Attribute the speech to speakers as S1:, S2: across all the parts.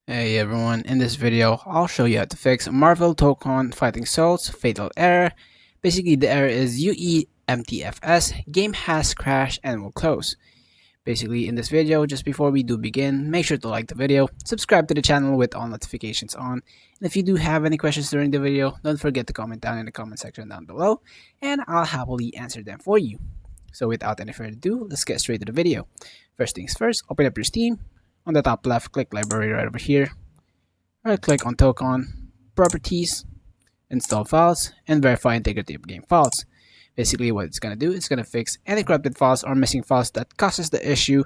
S1: Hey everyone, in this video I'll show you how to fix MARVEL Tokon Fighting Souls fatal error. Basically the error is UE-MTFS, game has crashed and will close. Basically in this video, just before we do begin, make sure to like the video, subscribe to the channel with all notifications on, and if you do have any questions during the video, don't forget to comment down in the comment section down below, and I'll happily answer them for you. So without any further ado, let's get straight to the video. First things first, open up your Steam. On the top left, click library right over here. Right click on Tokon, properties, install files, and verify integrity of game files. Basically what it's going to do, it's going to fix any corrupted files or missing files that causes the issue.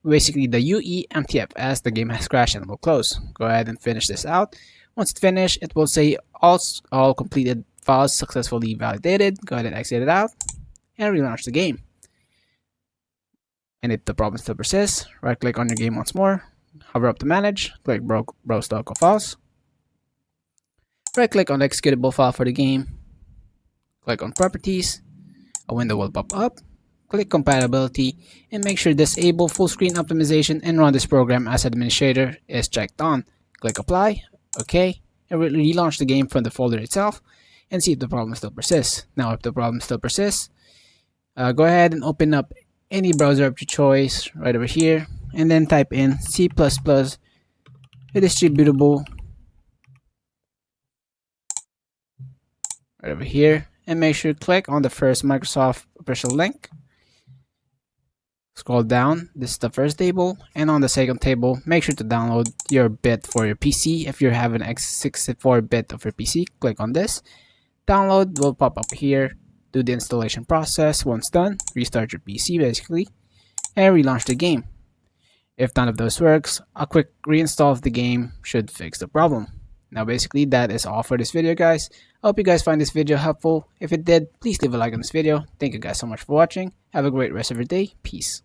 S1: Basically the UE-MTFS, the game has crashed and will close. Go ahead and finish this out. Once it's finished, it will say all completed files successfully validated. Go ahead and exit it out and relaunch the game. And if the problem still persists, right click on your game once more, hover up to manage, click browse local files, right click on the executable file for the game, click on properties, a window will pop up, click compatibility, and make sure disable full screen optimization and run this program as administrator is checked on. Click apply, okay, and relaunch the game from the folder itself and see if the problem still persists. Now if the problem still persists, go ahead and open up any browser of your choice right over here and then type in C++ redistributable right over here and make sure to click on the first Microsoft official link. Scroll down, this is the first table, and on the second table make sure to download your bit for your PC. If you have an x64 bit of your PC, click on this. Download will pop up here. Do the installation process. Once done, restart your PC basically and relaunch the game. If none of those works, a quick reinstall of the game should fix the problem. Now basically that is all for this video, guys. I hope you guys find this video helpful. If it did, please leave a like on this video. Thank you guys so much for watching. Have a great rest of your day. Peace.